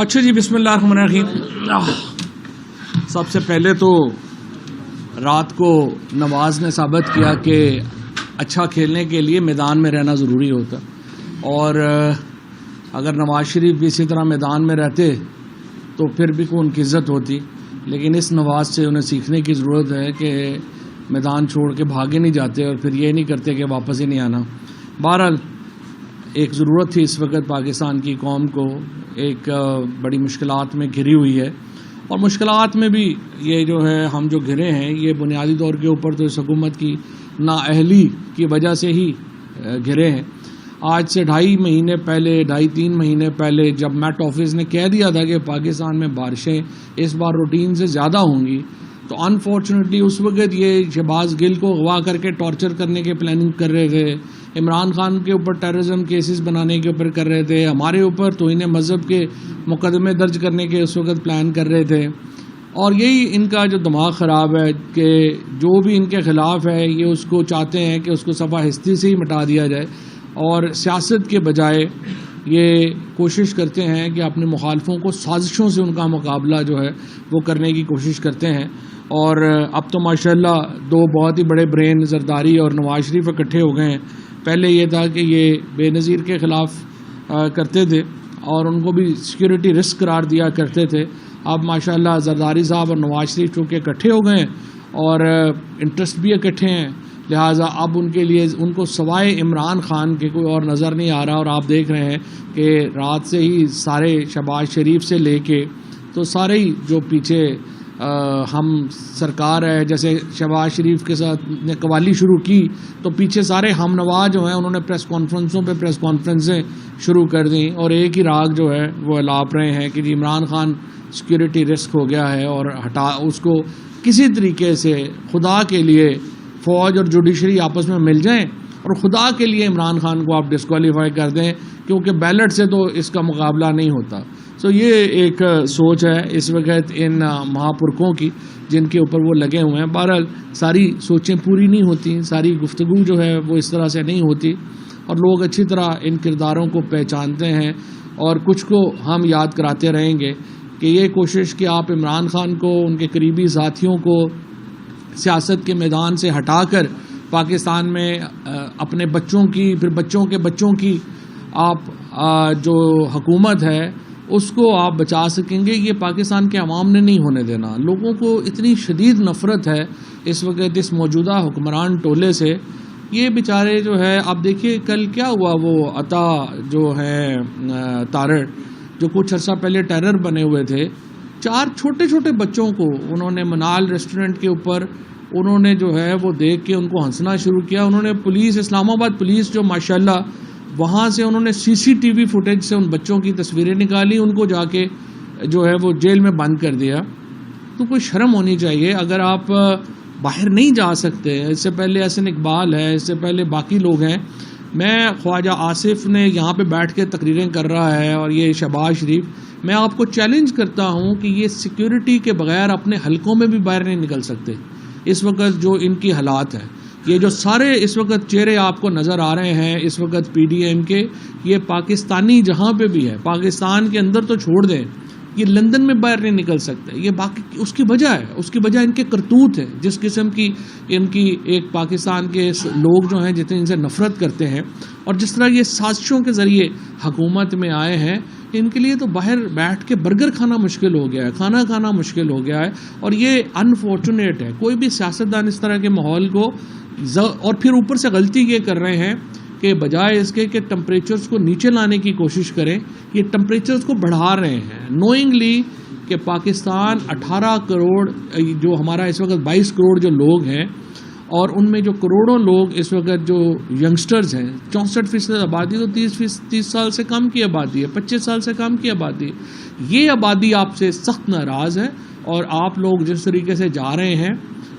اچھا جی، بسم اللہ الرحمن الرحیم۔ سب سے پہلے تو رات کو نواز نے ثابت کیا کہ اچھا کھیلنے کے لیے میدان میں رہنا ضروری ہوتا، اور اگر نواز شریف بھی اسی طرح میدان میں رہتے تو پھر بھی ان کی عزت ہوتی، لیکن اس نواز سے انہیں سیکھنے کی ضرورت ہے کہ میدان چھوڑ کے بھاگے نہیں جاتے اور پھر یہ نہیں کرتے کہ واپس ہی نہیں آنا۔ بہرحال ایک ضرورت تھی اس وقت پاکستان کی قوم کو، ایک بڑی مشکلات میں گھری ہوئی ہے، اور مشکلات میں بھی یہ جو ہے ہم جو گھرے ہیں یہ بنیادی طور کے اوپر تو اس حکومت کی نااہلی کی وجہ سے ہی گھرے ہیں۔ آج سے 2.5 مہینے پہلے جب میٹ آفس نے کہہ دیا تھا کہ پاکستان میں بارشیں اس بار روٹین سے زیادہ ہوں گی، تو انفارچونیٹلی اس وقت یہ شہباز گل کو اغوا کر کے ٹارچر کرنے کے پلاننگ کر رہے تھے، عمران خان کے اوپر ٹیررزم کیسز بنانے کے اوپر کر رہے تھے، ہمارے اوپر توہین مذہب کے مقدمے درج کرنے کے اس وقت پلان کر رہے تھے۔ اور یہی ان کا جو دماغ خراب ہے کہ جو بھی ان کے خلاف ہے یہ اس کو چاہتے ہیں کہ اس کو صفحہ ہستی سے ہی مٹا دیا جائے، اور سیاست کے بجائے یہ کوشش کرتے ہیں کہ اپنے مخالفوں کو سازشوں سے ان کا مقابلہ جو ہے وہ کرنے کی کوشش کرتے ہیں۔ اور اب تو ماشاءاللہ دو بہت ہی بڑے برین زرداری اور نواز شریف اکٹھے ہو گئے ہیں۔ پہلے یہ تھا کہ یہ بے نظیر کے خلاف کرتے تھے اور ان کو بھی سیکیورٹی رسک قرار دیا کرتے تھے، اب ماشاءاللہ زرداری صاحب اور نواز شریف چونکہ اکٹھے ہو گئے ہیں اور انٹرسٹ بھی اکٹھے ہیں، لہٰذا اب ان کے لیے ان کو سوائے عمران خان کے کوئی اور نظر نہیں آ رہا۔ اور آپ دیکھ رہے ہیں کہ رات سے ہی سارے شہباز شریف سے لے کے تو سارے ہی جو پیچھے ہم سرکار ہے، جیسے شہباز شریف کے ساتھ نے قوالی شروع کی تو پیچھے سارے ہم نوا جو ہیں انہوں نے پریس کانفرنسوں پہ پریس کانفرنسیں شروع کر دیں، اور ایک ہی راگ جو ہے وہ الاپ رہے ہیں کہ عمران خان سیکیورٹی رسک ہو گیا ہے، اور اس کو کسی طریقے سے خدا کے لیے فوج اور جوڈیشری آپس میں مل جائیں اور خدا کے لیے عمران خان کو آپ ڈسکوالیفائی کر دیں، کیونکہ بیلٹ سے تو اس کا مقابلہ نہیں ہوتا۔ یہ ایک سوچ ہے اس وقت ان مہاپرکھوں کی جن کے اوپر وہ لگے ہوئے ہیں۔ بہرحال ساری سوچیں پوری نہیں ہوتی، ساری گفتگو جو ہے وہ اس طرح سے نہیں ہوتی، اور لوگ اچھی طرح ان کرداروں کو پہچانتے ہیں، اور کچھ کو ہم یاد کراتے رہیں گے کہ یہ کوشش کہ آپ عمران خان کو، ان کے قریبی ساتھیوں کو سیاست کے میدان سے ہٹا کر پاکستان میں اپنے بچوں کی، پھر بچوں کے بچوں کی آپ جو حکومت ہے اس کو آپ بچا سکیں گے، یہ پاکستان کے عوام نے نہیں ہونے دینا۔ لوگوں کو اتنی شدید نفرت ہے اس وقت اس موجودہ حکمران ٹولے سے، یہ بیچارے جو ہے اب دیکھیے کل کیا ہوا، وہ عطا جو ہے تارڑ جو کچھ عرصہ پہلے ٹیرر بنے ہوئے تھے، 4 چھوٹے چھوٹے بچوں کو انہوں نے منال ریسٹورنٹ کے اوپر انہوں نے جو ہے وہ دیکھ کے ان کو ہنسنا شروع کیا۔ انہوں نے پولیس، اسلام آباد پولیس جو ماشاءاللہ وہاں سے انہوں نے CCTV فوٹیج سے ان بچوں کی تصویریں نکالی، ان کو جا کے جو ہے وہ جیل میں بند کر دیا۔ تو کوئی شرم ہونی چاہیے، اگر آپ باہر نہیں جا سکتے، اس سے پہلے احسن اقبال ہے، اس سے پہلے باقی لوگ ہیں، میں خواجہ آصف نے یہاں پہ بیٹھ کے تقریریں کر رہا ہے، اور یہ شہباز شریف، میں آپ کو چیلنج کرتا ہوں کہ یہ سیکیورٹی کے بغیر اپنے حلقوں میں بھی باہر نہیں نکل سکتے اس وقت جو ان کی حالات ہیں۔ یہ جو سارے اس وقت چہرے آپ کو نظر آ رہے ہیں اس وقت PDM کے، یہ پاکستانی جہاں پہ بھی ہے، پاکستان کے اندر تو چھوڑ دیں، یہ لندن میں باہر نہیں نکل سکتے۔ یہ باقی اس کی وجہ ہے، اس کی وجہ ان کے کرتوت ہے، جس قسم کی ان کی ایک پاکستان کے لوگ جو ہیں جتنے ان سے نفرت کرتے ہیں، اور جس طرح یہ سازشوں کے ذریعے حکومت میں آئے ہیں، ان کے لیے تو باہر بیٹھ کے برگر کھانا مشکل ہو گیا ہے، کھانا کھانا مشکل ہو گیا ہے، اور یہ انفارچونیٹ ہے۔ کوئی بھی سیاستدان اس طرح کے ماحول کو، اور پھر اوپر سے غلطی یہ کر رہے ہیں کہ بجائے اس کے کہ ٹمپریچرز کو نیچے لانے کی کوشش کریں، یہ ٹمپریچرز کو بڑھا رہے ہیں نوئنگلی، کہ پاکستان 18 کروڑ جو ہمارا اس وقت 22 کروڑ جو لوگ ہیں، اور ان میں جو کروڑوں لوگ اس وقت جو ینگسٹرز ہیں، 64% آبادی، تو 30 سال سے کم کی آبادی ہے، 25 سال سے کم کی آبادی ہے۔ یہ آبادی آپ سے سخت ناراض ہے، اور آپ لوگ جس طریقے سے جا رہے ہیں،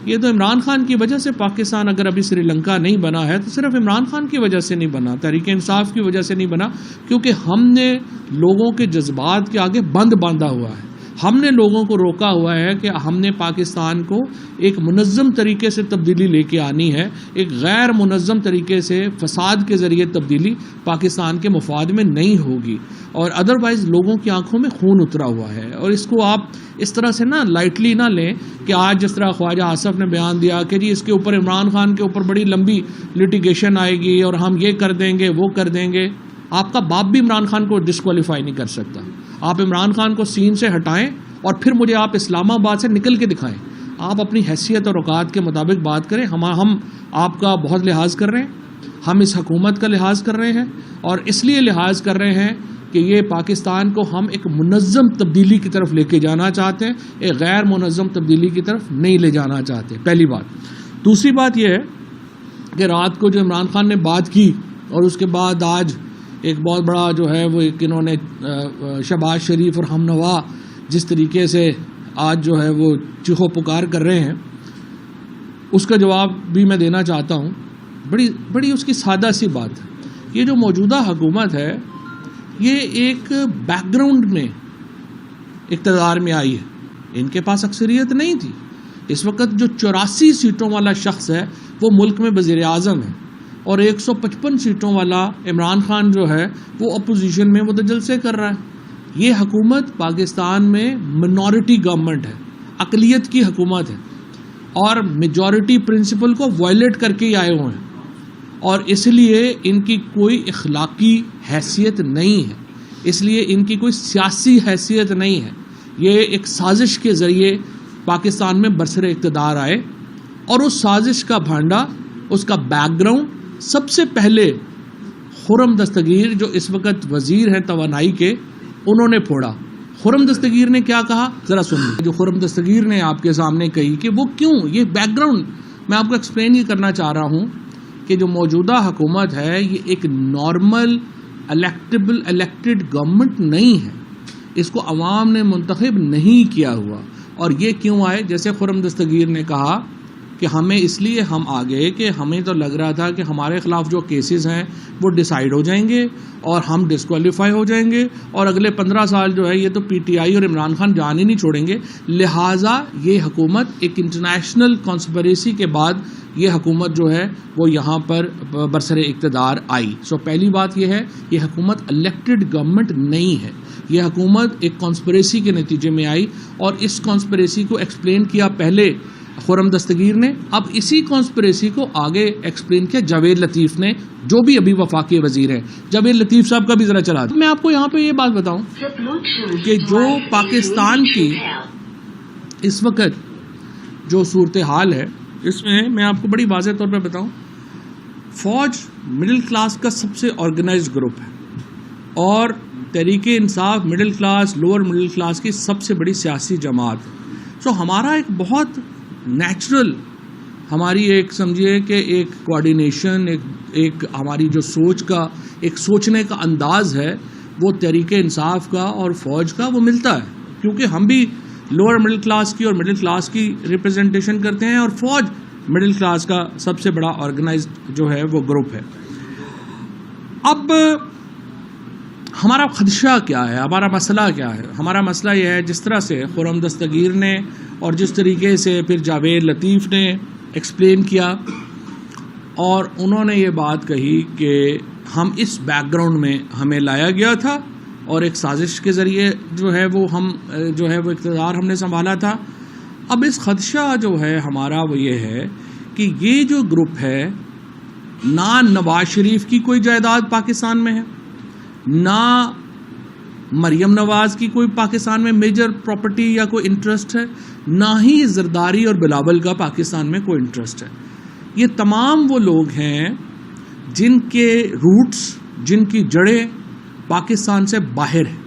یہ تو عمران خان کی وجہ سے پاکستان اگر ابھی سری لنکا نہیں بنا ہے تو صرف عمران خان کی وجہ سے نہیں بنا، تحریک انصاف کی وجہ سے نہیں بنا، کیونکہ ہم نے لوگوں کے جذبات کے آگے بند باندھا ہوا ہے۔ ہم نے لوگوں کو روکا ہوا ہے کہ ہم نے پاکستان کو ایک منظم طریقے سے تبدیلی لے کے آنی ہے. ایک غیر منظم طریقے سے فساد کے ذریعے تبدیلی پاکستان کے مفاد میں نہیں ہوگی, اور ادروائز لوگوں کی آنکھوں میں خون اترا ہوا ہے. اور اس کو آپ اس طرح سے نا لائٹلی نہ لیں کہ آج جس طرح خواجہ آصف نے بیان دیا کہ جی اس کے اوپر عمران خان کے اوپر بڑی لمبی لٹیگیشن آئے گی اور ہم یہ کر دیں گے وہ کر دیں گے. آپ کا باپ بھی عمران خان کو ڈسکوالیفائی نہیں کر سکتا. آپ عمران خان کو سین سے ہٹائیں اور پھر مجھے آپ اسلام آباد سے نکل کے دکھائیں. آپ اپنی حیثیت اور اوقات کے مطابق بات کریں. ہم آپ کا بہت لحاظ کر رہے ہیں, ہم اس حکومت کا لحاظ کر رہے ہیں, اور اس لیے لحاظ کر رہے ہیں کہ یہ پاکستان کو ہم ایک منظم تبدیلی کی طرف لے کے جانا چاہتے ہیں, ایک غیر منظم تبدیلی کی طرف نہیں لے جانا چاہتے. پہلی بات. دوسری بات یہ ہے کہ رات کو جو عمران خان نے بات کی اور اس کے بعد آج ایک بہت بڑا جو ہے وہ ایک انہوں نے شہباز شریف اور ہم نوا جس طریقے سے آج جو ہے وہ چیخو پکار کر رہے ہیں, اس کا جواب بھی میں دینا چاہتا ہوں. بڑی اس کی سادہ سی بات ہے. یہ جو موجودہ حکومت ہے یہ ایک بیک گراؤنڈ میں اقتدار میں آئی ہے. ان کے پاس اکثریت نہیں تھی. اس وقت جو 84 سیٹوں والا شخص ہے وہ ملک میں وزیر اعظم ہے, اور 155 سیٹوں والا عمران خان جو ہے وہ اپوزیشن میں متجلسے کر رہا ہے. یہ حکومت پاکستان میں منورٹی گورنمنٹ ہے, اقلیت کی حکومت ہے, اور میجورٹی پرنسپل کو وائلیٹ کر کے ہی آئے ہوئے ہیں, اور اس لیے ان کی کوئی اخلاقی حیثیت نہیں ہے, اس لیے ان کی کوئی سیاسی حیثیت نہیں ہے. یہ ایک سازش کے ذریعے پاکستان میں برسر اقتدار آئے, اور اس سازش کا بھانڈا, اس کا بیک گراؤنڈ سب سے پہلے خرم دستگیر جو اس وقت وزیر ہیں توانائی کے, انہوں نے پھوڑا. خرم دستگیر نے کیا کہا ذرا سنیے. جو خرم دستگیر نے آپ کے سامنے کہی کہ وہ کیوں, یہ بیک گراؤنڈ میں آپ کو ایکسپلین یہ کرنا چاہ رہا ہوں کہ جو موجودہ حکومت ہے یہ ایک نارمل الیکٹڈ گورنمنٹ نہیں ہے. اس کو عوام نے منتخب نہیں کیا ہوا. اور یہ کیوں آئے, جیسے خرم دستگیر نے کہا کہ ہمیں اس لیے ہم آ گئے کہ ہمیں تو لگ رہا تھا کہ ہمارے خلاف جو کیسز ہیں وہ ڈیسائیڈ ہو جائیں گے اور ہم ڈسکوالیفائی ہو جائیں گے, اور اگلے 15 سال جو ہے یہ تو پی ٹی آئی اور عمران خان جان ہی نہیں چھوڑیں گے. لہٰذا یہ حکومت ایک انٹرنیشنل کانسپریسی کے بعد یہ حکومت جو ہے وہ یہاں پر برسر اقتدار آئی. سو پہلی بات یہ ہے, یہ حکومت الیکٹڈ گورنمنٹ نہیں ہے, یہ حکومت ایک کانسپریسی کے نتیجے میں آئی, اور اس کانسپریسی کو ایکسپلین کیا پہلے خرم دستگیر نے, اب اسی کانسپریسی کو آگے ایکسپلین کیا جاوید لطیف نے, جو بھی ابھی وفاقی وزیر ہیں. جاوید لطیف صاحب کا بھی ذرا چلا دیں. میں آپ کو یہاں پہ یہ بات بتاؤں کہ جو پاکستان کی اس وقت جو صورتحال ہے اس میں آپ کو بڑی واضح طور پہ بتاؤں, فوج مڈل کلاس کا سب سے آرگنائزڈ گروپ ہے, اور Tehreek Insaf middle class lower middle class کی سب سے بڑی سیاسی جماعت ہے. سو ہمارا ایک بہت نیچرل, ہماری ایک سمجھیے کہ ایک کوآرڈینیشن, ایک ہماری جو سوچ کا ایک سوچنے کا انداز ہے وہ تحریک انصاف کا اور فوج کا وہ ملتا ہے, کیونکہ ہم بھی لوور مڈل کلاس کی اور مڈل کلاس کی ریپرزنٹیشن کرتے ہیں, اور فوج مڈل کلاس کا سب سے بڑا آرگنائزڈ جو ہے وہ گروپ ہے. اب ہمارا خدشہ کیا ہے, ہمارا مسئلہ کیا ہے؟ ہمارا مسئلہ یہ ہے, جس طرح سے خرم دستگیر نے اور جس طریقے سے پھر جاوید لطیف نے ایکسپلین کیا, اور انہوں نے یہ بات کہی کہ ہم اس بیک گراؤنڈ میں ہمیں لایا گیا تھا اور ایک سازش کے ذریعے جو ہے وہ ہم جو ہے وہ اقتدار ہم نے سنبھالا تھا. اب اس خدشہ جو ہے ہمارا وہ یہ ہے کہ یہ جو گروپ ہے, نہ نواز شریف کی کوئی جائیداد پاکستان میں ہے, نہ مریم نواز کی کوئی پاکستان میں میجر پراپرٹی یا کوئی انٹرسٹ ہے, نہ ہی زرداری اور بلاول کا پاکستان میں کوئی انٹرسٹ ہے. یہ تمام وہ لوگ ہیں جن کے روٹس, جن کی جڑیں پاکستان سے باہر ہیں.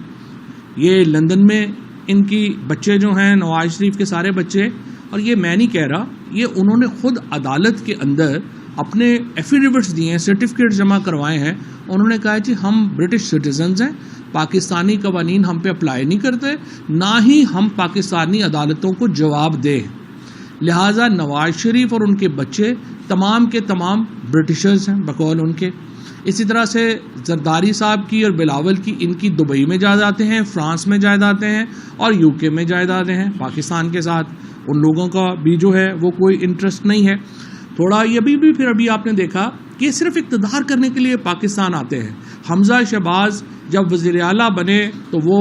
یہ لندن میں ان کی بچے جو ہیں, نواز شریف کے سارے بچے, اور یہ میں نہیں کہہ رہا, یہ انہوں نے خود عدالت کے اندر اپنے ایفیڈیوٹس دیے ہیں, سرٹیفکیٹ جمع کروائے ہیں. انہوں نے کہا جی ہم برٹش سٹیزنز ہیں, پاکستانی قوانین ہم پہ اپلائی نہیں کرتے, نہ ہی ہم پاکستانی عدالتوں کو جواب دیں. لہٰذا نواز شریف اور ان کے بچے تمام کے تمام برٹشرز ہیں بقول ان کے. اسی طرح سے زرداری صاحب کی اور بلاول کی، ان کی دبئی میں جائیدادیں ہیں، فرانس میں جائیدادیں ہیں اور یو کے میں جائیدادیں ہیں. پاکستان کے ساتھ ان لوگوں کا بھی جو ہے وہ کوئی انٹرسٹ نہیں ہے. تھوڑا یہ بھی پھر ابھی آپ نے دیکھا کہ صرف اقتدار کرنے کے لیے پاکستان آتے ہیں. حمزہ شہباز جب وزیر اعلیٰ بنے تو وہ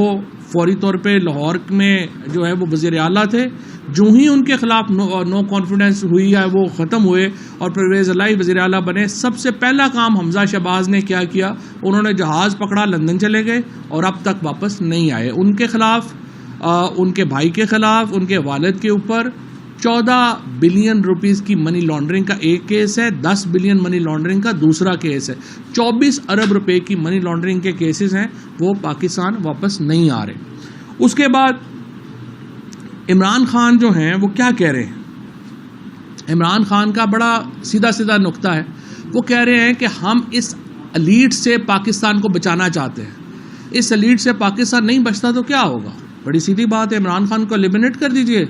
فوری طور پہ لاہور میں جو ہے وہ وزیر اعلیٰ تھے. جو ہی ان کے خلاف نو کانفیڈنس ہوئی ہے وہ ختم ہوئے اور پرویز الہی وزیر اعلیٰ بنے. سب سے پہلا کام حمزہ شہباز نے کیا کیا، انہوں نے جہاز پکڑا، لندن چلے گئے اور اب تک واپس نہیں آئے. ان کے خلاف، ان کے بھائی کے خلاف، ان کے والد کے اوپر 14 بلین روپیز کی منی لانڈرنگ کا ایک کیس ہے، 10 بلین منی لانڈرنگ کا دوسرا کیس ہے. 24 ارب روپے کی منی لانڈرنگ کے کیسز ہیں، وہ پاکستان واپس نہیں آ رہے. اس کے بعد عمران خان جو ہیں وہ کیا کہہ رہے ہیں؟ عمران خان کا بڑا سیدھا نقطہ ہے. وہ کہہ رہے ہیں کہ ہم اس ایلیٹ سے پاکستان کو بچانا چاہتے ہیں. اس ایلیٹ سے پاکستان نہیں بچتا تو کیا ہوگا؟ بڑی سیدھی بات ہے، عمران خان کو ایلیمنیٹ کر دیجئے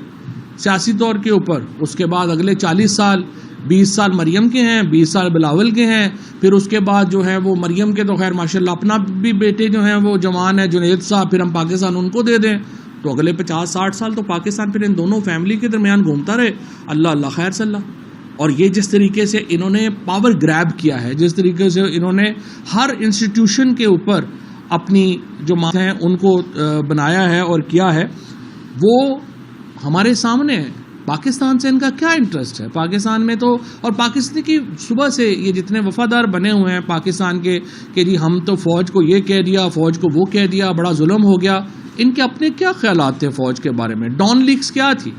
سیاسی طور کے اوپر. اس کے بعد اگلے 40 سال، 20 سال مریم کے ہیں، 20 سال بلاول کے ہیں. پھر اس کے بعد جو ہے وہ مریم کے تو خیر ماشاءاللہ اپنا بھی بیٹے جو ہیں وہ جوان ہے، جنید صاحب، پھر ہم پاکستان ان کو دے دیں تو اگلے 50-60 سال تو پاکستان پھر ان دونوں فیملی کے درمیان گھومتا رہے. اللہ خیر صلی اللہ. اور یہ جس طریقے سے انہوں نے پاور گریب کیا ہے، جس طریقے سے انہوں نے ہر انسٹیٹیوشن کے اوپر اپنی جو مات ہیں ان کو بنایا ہے اور کیا ہے، وہ ہمارے سامنے ہے. پاکستان سے ان کا کیا انٹرسٹ ہے؟ پاکستان میں تو، اور پاکستان کی صبح سے یہ جتنے وفادار بنے ہوئے ہیں پاکستان کے کہ جی ہم تو فوج کو یہ کہہ دیا، فوج کو وہ کہہ دیا، بڑا ظلم ہو گیا. ان کے اپنے کیا خیالات تھے فوج کے بارے میں؟ ڈان لیکس کیا تھی؟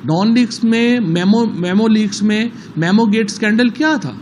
ڈان لیکس میں، میمو لیکس میں میمو گیٹ سکینڈل کیا تھا؟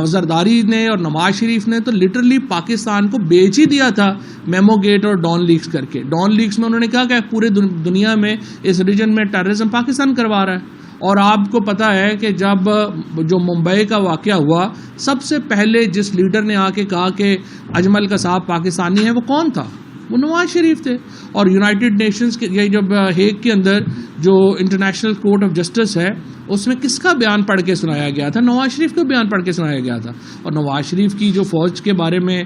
زرداری نے اور نواز شریف نے تو لٹرلی پاکستان کو بیچ ہی دیا تھا میمو گیٹ اور ڈان لیکس کر کے. ڈان لیکس میں انہوں نے کہا کہ پورے دنیا میں اس ریجن میں ٹیررزم پاکستان کروا رہا ہے. اور آپ کو پتا ہے کہ جب جو ممبئی کا واقعہ ہوا، سب سے پہلے جس لیڈر نے آ کے کہا کہ اجمل قصاب پاکستانی ہے، وہ کون تھا؟ وہ نواز شریف تھے. اور یونائٹڈ نیشنز کے یہ جب ہیگ کے اندر جو انٹرنیشنل کورٹ آف جسٹس ہے، اس میں کس کا بیان پڑھ کے سنایا گیا تھا؟ نواز شریف کا بیان پڑھ کے سنایا گیا تھا. اور نواز شریف کی جو فوج کے بارے میں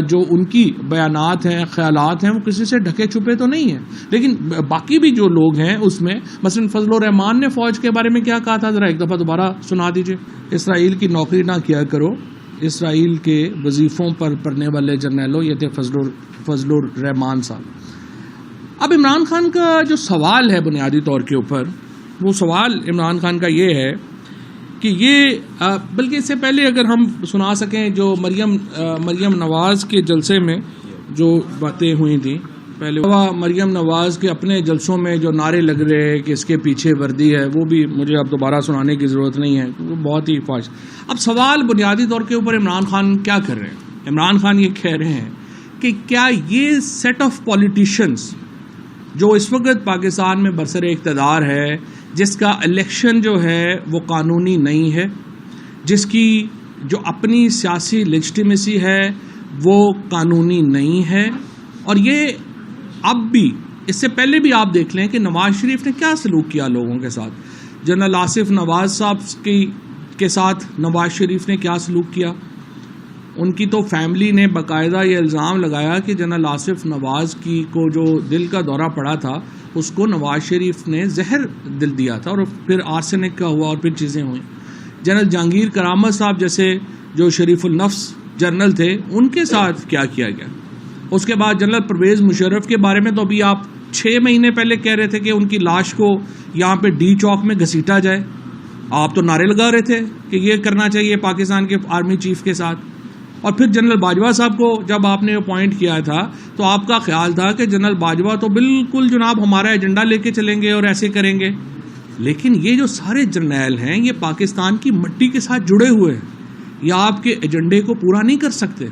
جو ان کی بیانات ہیں، خیالات ہیں، وہ کسی سے ڈھکے چھپے تو نہیں ہیں. لیکن باقی بھی جو لوگ ہیں اس میں، مثلا فضل الرحمان نے فوج کے بارے میں کیا کہا تھا؟ ذرا ایک دفعہ دوبارہ سنا دیجیے. اسرائیل کی نوکری نہ کیا کرو، اسرائیل کے وظیفوں پر پڑھنے والے جرنیلوں. یہ تھے فضل الرحمان صاحب. اب عمران خان کا جو سوال ہے بنیادی طور کے اوپر، وہ سوال عمران خان کا یہ ہے کہ یہ بلکہ اس سے پہلے اگر ہم سنا سکیں جو مریم نواز کے جلسے میں جو باتیں ہوئی تھیں، پہلے مریم نواز کے اپنے جلسوں میں جو نعرے لگ رہے ہیں کہ اس کے پیچھے وردی ہے، وہ بھی مجھے اب دوبارہ سنانے کی ضرورت نہیں ہے، وہ بہت ہی فاش. اب سوال بنیادی طور کے اوپر عمران خان کیا کر رہے ہیں؟ عمران خان یہ کہہ رہے ہیں کہ کیا یہ سیٹ آف پولیٹیشنز جو اس وقت پاکستان میں برسر اقتدار ہے، جس کا الیکشن جو ہے وہ قانونی نہیں ہے، جس کی جو اپنی سیاسی لیجٹیمیسی ہے وہ قانونی نہیں ہے، اور یہ اب بھی، اس سے پہلے بھی آپ دیکھ لیں کہ نواز شریف نے کیا سلوک کیا لوگوں کے ساتھ. جنرل آصف نواز صاحب کے ساتھ نواز شریف نے کیا سلوک کیا؟ ان کی تو فیملی نے باقاعدہ یہ الزام لگایا کہ جنرل آصف نواز کو جو دل کا دورہ پڑا تھا، اس کو نواز شریف نے زہر دل دیا تھا، اور پھر آرسینک کا ہوا اور پھر چیزیں ہوئیں. جنرل جہانگیر کرامت صاحب جیسے جو شریف النفس جنرل تھے، ان کے ساتھ کیا کیا گیا. اس کے بعد جنرل پرویز مشرف کے بارے میں تو ابھی آپ 6 مہینے پہلے کہہ رہے تھے کہ ان کی لاش کو یہاں پہ ڈی چوک میں گھسیٹا جائے. آپ تو نعرے لگا رہے تھے کہ یہ کرنا چاہیے پاکستان کے آرمی چیف کے ساتھ. اور پھر جنرل باجوہ صاحب کو جب آپ نے اپوائنٹ کیا تھا تو آپ کا خیال تھا کہ جنرل باجوہ تو بالکل جناب ہمارا ایجنڈا لے کے چلیں گے اور ایسے کریں گے. لیکن یہ جو سارے جرنیل ہیں یہ پاکستان کی مٹی کے ساتھ جڑے ہوئے ہیں، یہ آپ کے ایجنڈے کو پورا نہیں کر سکتے،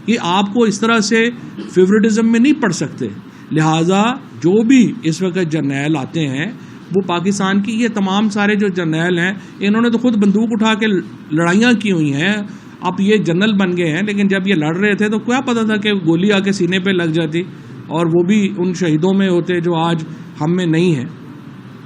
یہ آپ کو اس طرح سے فیورٹزم میں نہیں پڑ سکتے. لہٰذا جو بھی اس وقت جرنیل آتے ہیں وہ پاکستان کی، یہ تمام سارے جو جرنیل ہیں انہوں نے تو خود بندوق اٹھا کے لڑائیاں کی ہوئی ہیں. اب یہ جنرل بن گئے ہیں، لیکن جب یہ لڑ رہے تھے تو کیا پتا تھا کہ گولی آ کے سینے پہ لگ جاتی اور وہ بھی ان شہیدوں میں ہوتے جو آج ہم میں نہیں ہیں.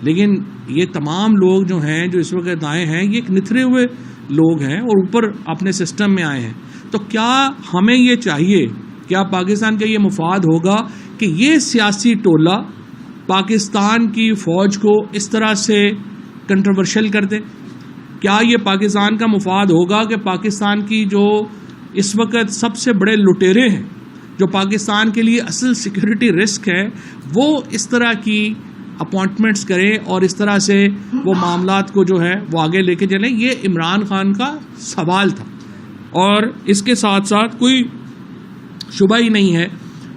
لیکن یہ تمام لوگ جو ہیں جو اس وقت آئے ہیں، یہ ایک نتھرے ہوئے لوگ ہیں اور اوپر اپنے سسٹم میں آئے ہیں. تو کیا ہمیں یہ چاہیے, کیا پاکستان کا یہ مفاد ہوگا کہ یہ سیاسی ٹولہ پاکستان کی فوج کو اس طرح سے کنٹروورشل کر دے؟ کیا یہ پاکستان کا مفاد ہوگا کہ پاکستان کی جو اس وقت سب سے بڑے لٹیرے ہیں, جو پاکستان کے لیے اصل سیکورٹی رسک ہے, وہ اس طرح کی اپوائنٹمنٹس کریں اور اس طرح سے وہ معاملات کو جو ہے وہ آگے لے کے چلیں؟ یہ عمران خان کا سوال تھا. اور اس کے ساتھ ساتھ کوئی شبہ ہی نہیں ہے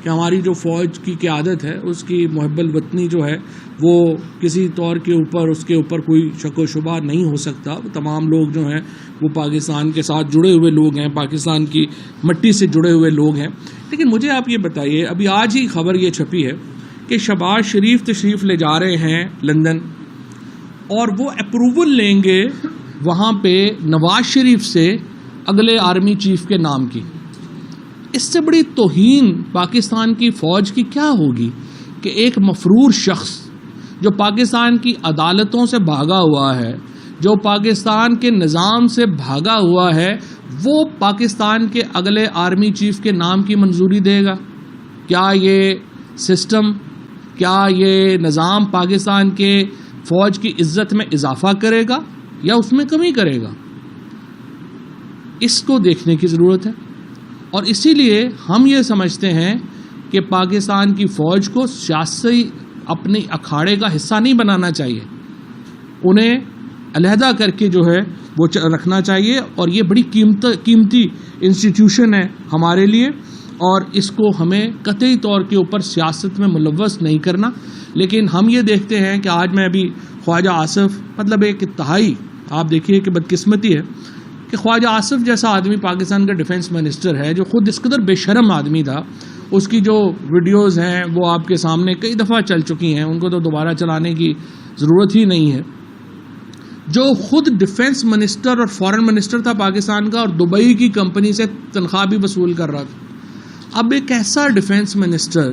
کہ ہماری جو فوج کی قیادت ہے اس کی محب الوطنی جو ہے وہ کسی طور کے اوپر اس کے اوپر کوئی شک و شبہ نہیں ہو سکتا. تمام لوگ جو ہیں وہ پاکستان کے ساتھ جڑے ہوئے لوگ ہیں, پاکستان کی مٹی سے جڑے ہوئے لوگ ہیں. لیکن مجھے آپ یہ بتائیے, ابھی آج ہی خبر یہ چھپی ہے کہ شہباز شریف تشریف لے جا رہے ہیں لندن اور وہ اپروول لیں گے وہاں پہ نواز شریف سے اگلے آرمی چیف کے نام کی. اس سے بڑی توہین پاکستان کی فوج کی کیا ہوگی کہ ایک مفرور شخص جو پاکستان کی عدالتوں سے بھاگا ہوا ہے, جو پاکستان کے نظام سے بھاگا ہوا ہے, وہ پاکستان کے اگلے آرمی چیف کے نام کی منظوری دے گا؟ کیا یہ سسٹم, کیا یہ نظام پاکستان کے فوج کی عزت میں اضافہ کرے گا یا اس میں کمی کرے گا؟ اس کو دیکھنے کی ضرورت ہے. اور اسی لیے ہم یہ سمجھتے ہیں کہ پاکستان کی فوج کو سیاسی اپنے اکھاڑے کا حصہ نہیں بنانا چاہیے, انہیں علیحدہ کر کے جو ہے وہ رکھنا چاہیے. اور یہ بڑی قیمتی انسٹیٹیوشن ہے ہمارے لیے, اور اس کو ہمیں قطعی طور کے اوپر سیاست میں ملوث نہیں کرنا. لیکن ہم یہ دیکھتے ہیں کہ آج میں ابھی خواجہ آصف, مطلب ایک انتہائی آپ دیکھیے کہ بدقسمتی ہے کہ خواجہ آصف جیسا آدمی پاکستان کا ڈیفنس منسٹر ہے, جو خود اس قدر بے شرم آدمی تھا, اس کی جو ویڈیوز ہیں وہ آپ کے سامنے کئی دفعہ چل چکی ہیں, ان کو تو دوبارہ چلانے کی ضرورت ہی نہیں ہے, جو خود ڈیفنس منسٹر اور فارن منسٹر تھا پاکستان کا اور دبئی کی کمپنی سے تنخواہ بھی وصول کر رہا تھا. اب ایک ایسا ڈیفنس منسٹر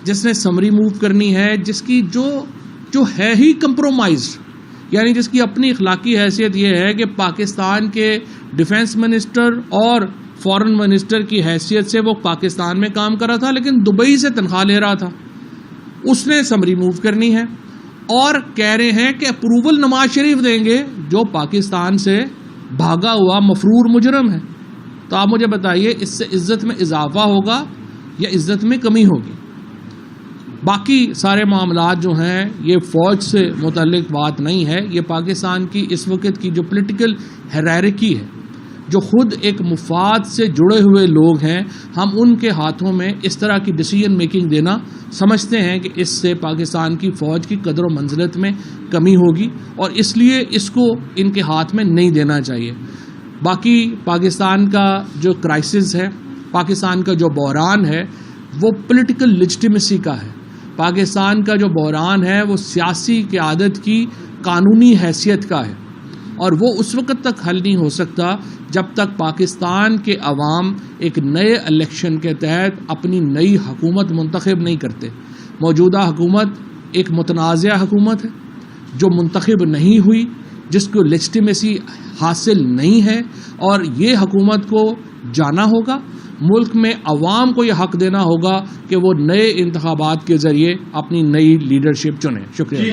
جس نے سمری موو کرنی ہے, جس کی جو ہے ہی کمپرومائزڈ, یعنی جس کی اپنی اخلاقی حیثیت یہ ہے کہ پاکستان کے ڈیفنس منسٹر اور فارن منسٹر کی حیثیت سے وہ پاکستان میں کام کر رہا تھا لیکن دبئی سے تنخواہ لے رہا تھا, اس نے سمری موو کرنی ہے اور کہہ رہے ہیں کہ اپروول نواز شریف دیں گے جو پاکستان سے بھاگا ہوا مفرور مجرم ہے. تو آپ مجھے بتائیے اس سے عزت میں اضافہ ہوگا یا عزت میں کمی ہوگی؟ باقی سارے معاملات جو ہیں یہ فوج سے متعلق بات نہیں ہے, یہ پاکستان کی اس وقت کی جو پولیٹیکل ہیرارکی ہے, جو خود ایک مفاد سے جڑے ہوئے لوگ ہیں, ہم ان کے ہاتھوں میں اس طرح کی ڈیسیژن میکنگ دینا سمجھتے ہیں کہ اس سے پاکستان کی فوج کی قدر و منزلت میں کمی ہوگی, اور اس لیے اس کو ان کے ہاتھ میں نہیں دینا چاہیے. باقی پاکستان کا جو کرائسس ہے, پاکستان کا جو بحران ہے, وہ پولیٹیکل لیجٹیمیسی کا ہے. پاکستان کا جو بحران ہے وہ سیاسی قیادت کی قانونی حیثیت کا ہے, اور وہ اس وقت تک حل نہیں ہو سکتا جب تک پاکستان کے عوام ایک نئے الیکشن کے تحت اپنی نئی حکومت منتخب نہیں کرتے. موجودہ حکومت ایک متنازع حکومت ہے جو منتخب نہیں ہوئی, جس کو لیجٹیمیسی حاصل نہیں ہے, اور یہ حکومت کو جانا ہوگا. ملک میں عوام کو یہ حق دینا ہوگا کہ وہ نئے انتخابات کے ذریعے اپنی نئی لیڈرشپ چنیں. شکریہ.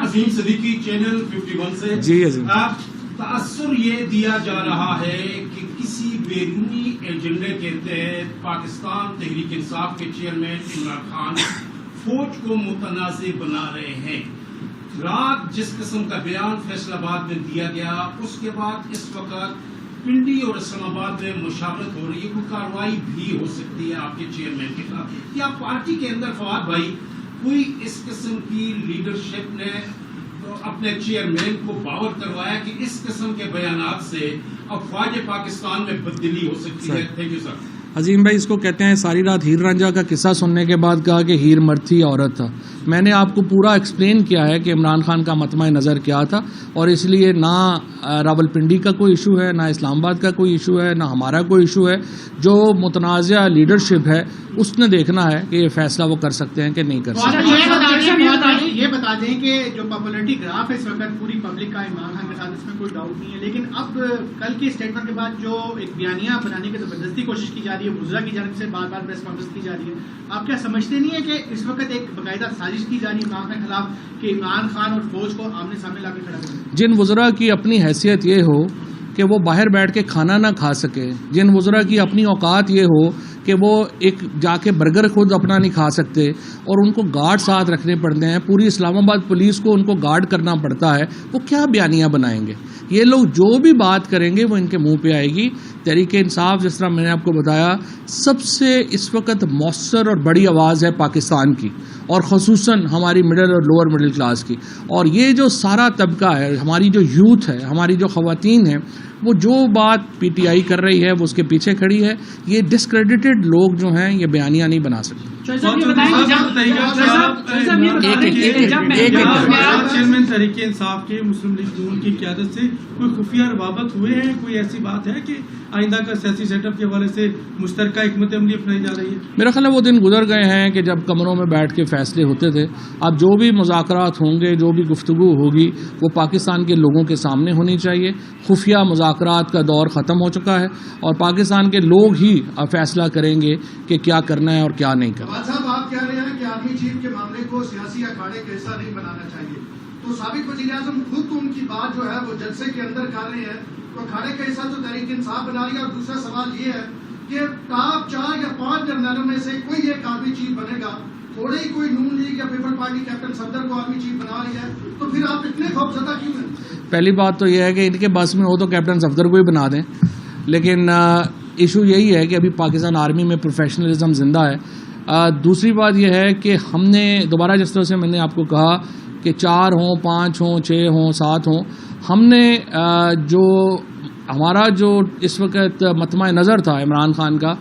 عظیم صدیقی چینل 51 سے. جی عظیم, تاثر یہ دیا جا رہا ہے کہ کسی بیرونی ایجنڈے کے تحت پاکستان تحریک انصاف کے چیئرمین عمران خان فوج کو متنازع بنا رہے ہیں. رات جس قسم کا بیان فیصل آباد میں دیا گیا, اس کے بعد اس وقت پنڈی اور اسلام آباد میں مشاورت ہو رہی ہے, کوئی کارروائی بھی ہو سکتی ہے آپ کے چیئرمین کے خلاف. کیا پارٹی کے اندر فواد بھائی کوئی اس قسم کی لیڈرشپ نے اپنے چیئرمین کو باور کروایا کہ اس قسم کے بیانات سے افواج پاکستان میں بدلی ہو سکتی ہے؟ Thank you sir. عظیم بھائی اس کو کہتے ہیں ساری رات ہیر رانجھا کا قصہ سننے کے بعد کہا کہ ہیر مرد تھی عورت تھا. میں نے آپ کو پورا ایکسپلین کیا ہے کہ عمران خان کا مطمع نظر کیا تھا, اور اس لیے نہ راولپنڈی کا کوئی ایشو ہے, نہ اسلام آباد کا کوئی ایشو ہے, نہ ہمارا کوئی ایشو ہے. جو متنازع لیڈرشپ ہے اس نے دیکھنا ہے کہ یہ فیصلہ وہ کر سکتے ہیں کہ نہیں کر سکتے. یہ بتا دیں کہ جو پاپولرٹی گراف ہے اس وقت پوری پبلک کا عمران خان کے ساتھ, اس میں کوئی ڈاؤٹ نہیں ہے, لیکن اب کل کے اسٹیٹمنٹ کے بعد جو ایک بیانیہ بنانے کی زبردستی کوشش کی جا رہی ہے, وزراء کی جانب سے بار بار پریس کانفرنس کی جا رہی ہے, آپ کیا سمجھتے نہیں ہے کہ اس وقت ایک باقاعدہ سازش کی جا رہی ہے عمران خان کے خلاف کہ عمران خان اور فوج کو آمنے سامنے لا کے کھڑا کریں؟ جن وزراء کی اپنی حیثیت یہ ہو کہ وہ باہر بیٹھ کے کھانا نہ کھا سکے, جن وزراء کی اپنی اوقات یہ ہو کہ وہ ایک جا کے برگر خود اپنا نہیں کھا سکتے اور ان کو گارڈ ساتھ رکھنے پڑتے ہیں, پوری اسلام آباد پولیس کو ان کو گارڈ کرنا پڑتا ہے, وہ کیا بیانیاں بنائیں گے؟ یہ لوگ جو بھی بات کریں گے وہ ان کے منہ پہ آئے گی. تحریک انصاف جس طرح میں نے آپ کو بتایا سب سے اس وقت مؤثر اور بڑی آواز ہے پاکستان کی, اور خصوصاً ہماری مڈل اور لوور مڈل کلاس کی. اور یہ جو سارا طبقہ ہے, ہماری جو یوتھ ہے, ہماری جو خواتین ہیں, وہ جو بات پی ٹی آئی کر رہی ہے وہ اس کے پیچھے کھڑی ہے. یہ ڈسکریڈیٹڈ لوگ جو ہیں یہ بیانیہ نہیں بنا سکتے. چیئرمین تحریک انصاف کے مسلم لیگ نون کی قیادت سے کوئی خفیہ روابط ہوئے ہیں؟ کوئی ایسی بات ہے کہ آئندہ کا سیاسی سیٹ اپ کے حوالے سے مشترکہ حکمت عملی اپنائی جا رہی ہے؟ میرا خیال ہے وہ دن گزر گئے ہیں کہ جب کمروں میں بیٹھ کے فیصلے ہوتے تھے. اب جو بھی مذاکرات ہوں گے, جو بھی گفتگو ہوگی, وہ پاکستان کے لوگوں کے سامنے ہونی چاہیے. خفیہ مذاکرات کا دور ختم ہو چکا ہے اور پاکستان کے لوگ ہی فیصلہ کریں گے کہ کیا کرنا ہے اور کیا نہیں کرنا. صاحب آپ کہہ رہے ہیں کہ آرمی چیف کے معاملے کو سیاسی اکھاڑے کا حصہ نہیں بنانا چاہیے, تو سابق وزیر اعظم خود تو ان کی بات جو ہے وہ جلسے کے اندر کر رہے ہیں, تو اکھاڑے کا حصہ تو تحریک انصاف بنا رہی ہے. اور دوسرا سوال یہ ہے کہ ٹاپ 4 یا 5 جرنیلوں میں سے کوئی ایک آرمی چیف بنے گا, تھوڑے ہی کوئی نون لیگ یا پیپل پارٹی کیپٹن صفدر کو آرمی چیف بنا رہی ہے, تو پھر آپ اتنے خوفزدہ کیوں ہیں؟ پہلی بات تو یہ ہے کہ ان کے بس میں ہو تو کیپٹن صفدر کو ہی بنا دیں, لیکن ایشو یہی ہے کہ ابھی پاکستان آرمی میں پروفیشنلزم زندہ ہے. دوسری بات یہ ہے کہ ہم نے دوبارہ جس طرح سے میں نے آپ کو کہا کہ 4 ہوں, 5 ہوں, 6 ہوں, 7 ہوں, ہم نے جو ہمارا جو اس وقت مطمع نظر تھا عمران خان کا,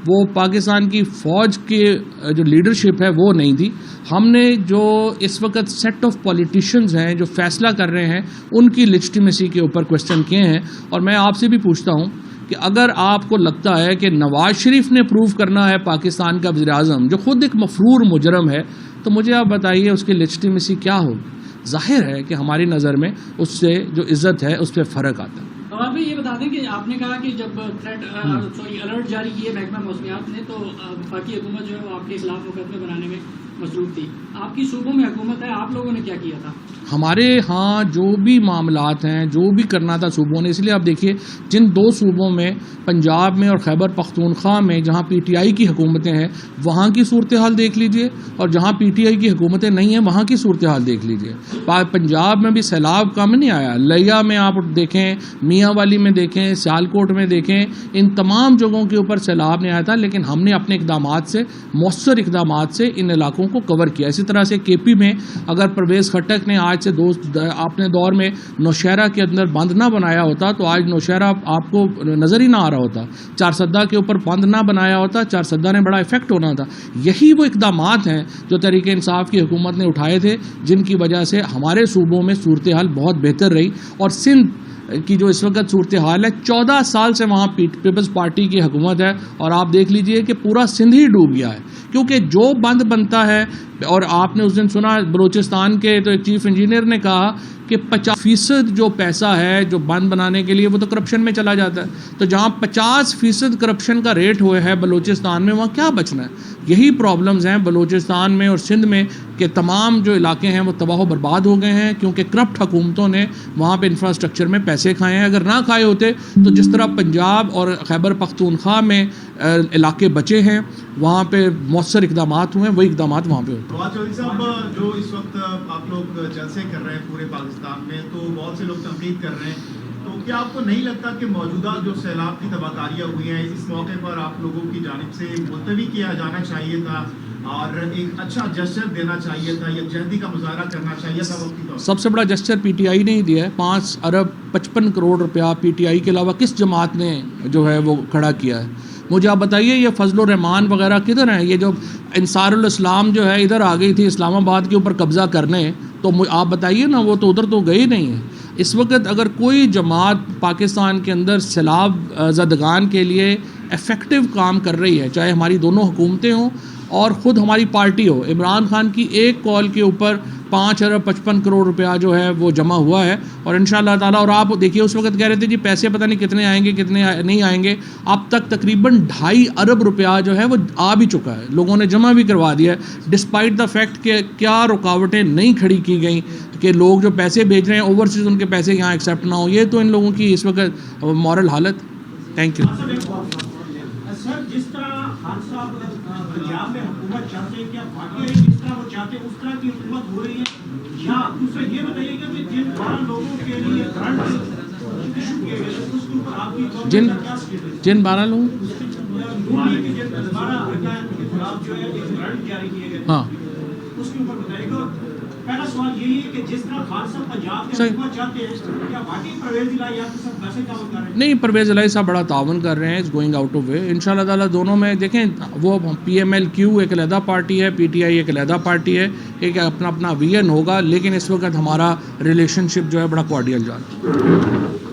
وہ پاکستان کی فوج کی جو لیڈرشپ ہے وہ نہیں تھی. ہم نے جو اس وقت سیٹ آف پولیٹیشنز ہیں جو فیصلہ کر رہے ہیں ان کی لیجٹیمیسی کے اوپر کوشچن کیے ہیں. اور میں آپ سے بھی پوچھتا ہوں کہ اگر آپ کو لگتا ہے کہ نواز شریف نے پروو کرنا ہے پاکستان کا وزیر اعظم جو خود ایک مفرور مجرم ہے, تو مجھے آپ بتائیے اس کی لیجٹیمیسی کیا ہوگی؟ ظاہر ہے کہ ہماری نظر میں اس سے جو عزت ہے اس پہ فرق آتا ہے. اور بھی یہ بتا دیں کہ آپ نے کہا کہ جب الرٹ جاری کیے محکمہ موسمیات نے تو وفاقی حکومت جو ہے وہ آپ کے خلاف مقدمے بنانے میں مصروف تھی. آپ کی صوبوں میں حکومت ہے, آپ لوگوں نے کیا کیا تھا؟ ہمارے ہاں جو بھی معاملات ہیں, جو بھی کرنا تھا صوبوں نے, اس لیے آپ دیکھیے جن 2 صوبوں میں پنجاب میں اور خیبر پختونخوا میں جہاں پی ٹی آئی کی حکومتیں ہیں وہاں کی صورتحال دیکھ لیجئے, اور جہاں پی ٹی آئی کی حکومتیں نہیں ہیں وہاں کی صورتحال دیکھ لیجئے. پنجاب میں بھی سیلاب کم نہیں آیا, لیا میں آپ دیکھیں, میاں والی میں دیکھیں, سیالکوٹ میں دیکھیں, ان تمام جگہوں کے اوپر سیلاب نہیں آیا تھا, لیکن ہم نے اپنے اقدامات سے, مؤثر اقدامات سے ان علاقوں کو کور کیا. اسی طرح سے کے پی میں اگر پرویز خٹک نے آج سے اپنے دور میں نوشہرہ کے اندر بند نہ بنایا ہوتا تو آج نوشہرہ آپ کو نظر ہی نہ آ رہا ہوتا, 4 سدہ کے اوپر بند نہ بنایا ہوتا, 4 سدہ نے بڑا افیکٹ ہونا تھا. یہی وہ اقدامات ہیں جو تحریک انصاف کی حکومت نے اٹھائے تھے, جن کی وجہ سے ہمارے صوبوں میں صورتحال بہت بہتر رہی. اور سندھ کی جو اس وقت صورتحال ہے, 14 سال سے وہاں پیپلز پارٹی کی حکومت ہے, اور آپ دیکھ لیجئے کہ پورا سندھ ہی ڈوب گیا ہے, کیونکہ جو بند بنتا ہے. اور آپ نے اس دن سنا بلوچستان کے تو ایک چیف انجینئر نے کہا کہ 50% جو پیسہ ہے جو بند بنانے کے لیے وہ تو کرپشن میں چلا جاتا ہے. تو جہاں 50% کرپشن کا ریٹ ہوئے ہے بلوچستان میں, وہاں کیا بچنا ہے؟ یہی پرابلمز ہیں بلوچستان میں اور سندھ میں کہ تمام جو علاقے ہیں وہ تباہ و برباد ہو گئے ہیں, کیونکہ کرپٹ حکومتوں نے وہاں پہ انفراسٹرکچر میں پیسے کھائے ہیں. اگر نہ کھائے ہوتے تو جس طرح پنجاب اور خیبر پختونخوا میں علاقے بچے ہیں, وہاں پہ مؤثر اقدامات ہوئے ہیں, وہی اقدامات وہاں پہ ہوتے ہیں. نواز چودھری صاحب, جو اس وقت آپ لوگ جلسے کر رہے ہیں پورے پاکستان میں, تو بہت سے لوگ تنقید کر رہے ہیں, تو کیا آپ کو نہیں لگتا کہ موجودہ جو سیلاب کی تباہ کاریاں ہوئی ہیں اس موقع پر آپ لوگوں کی جانب سے ملتوی کیا جانا چاہیے تھا اور ایک اچھا جسچر دینا چاہیے تھا, یکجہتی کا مظاہرہ کرنا چاہیے تھا وقتی طور پر؟ سب سے بڑا جسچر پی ٹی آئی نے ہی دیا ہے. 5 ارب 55 کروڑ روپیہ پی ٹی آئی کے علاوہ کس جماعت نے جو ہے وہ کھڑا کیا ہے؟ مجھے آپ بتائیے یہ فضل الرحمان وغیرہ کدھر ہیں؟ یہ جو انصار الاسلام جو ہے ادھر آ گئی تھی اسلام آباد کے اوپر قبضہ کرنے، تو آپ بتائیے نا، وہ تو ادھر تو گئی نہیں ہے. اس وقت اگر کوئی جماعت پاکستان کے اندر سیلاب زدگان کے لیے افیکٹو کام کر رہی ہے، چاہے ہماری دونوں حکومتیں ہوں اور خود ہماری پارٹی ہو، عمران خان کی ایک کال کے اوپر 5 ارب 55 کروڑ روپیہ جو ہے وہ جمع ہوا ہے، اور انشاءاللہ تعالیٰ. اور آپ دیکھیے اس وقت کہہ رہے تھے جی پیسے پتہ نہیں کتنے آئیں گے کتنے نہیں آئیں گے، اب تک تقریباً 2.5 ارب روپیہ جو ہے وہ آ بھی چکا ہے، لوگوں نے جمع بھی کروا دیا ہے، ڈسپائٹ دا فیکٹ کہ کیا رکاوٹیں نہیں کھڑی کی گئیں کہ لوگ جو پیسے بھیج رہے ہیں اوورسیز ان کے پیسے یہاں ایکسیپٹ نہ ہوں. یہ تو ان لوگوں کی اس وقت مورل حالت. Thank you. سر جس طرح خان صاحب پنجاب میں حکومت چاہتے ہیں، کیا واقعی جس طرح وہ چاہتے ہیں اس طرح کی حکومت ہو رہی ہے؟ یا دوسرا یہ بتائیے کہ جن 12 لوگوں کے لیے گرانٹ ایشو کیے گئے اس کے اوپر آپ کی جن 12 لوگ ہاں اس کے اوپر بتائیے گا. پہلا سوال یہی ہے کہ جس طرح خان صاحب پنجاب میں حکومت چاہتے ہیں، کیا واقعی پرویز الہی آپ کے ساتھ ویسے کام کر رہے ہیں؟ نہیں، پرویز الہی صاحب بڑا تعاون کر رہے ہیں، is going out of way. ان شاء اللہ تعالیٰ دونوں میں دیکھیں، وہ پی ایم ایل کیو ایک علیحدہ پارٹی ہے، پی ٹی آئی ایک علیحدہ پارٹی ہے، ایک اپنا ویژن ہوگا، لیکن اس وقت ہمارا ریلیشن شپ جو ہے بڑا کوارڈیل جا رہا ہے.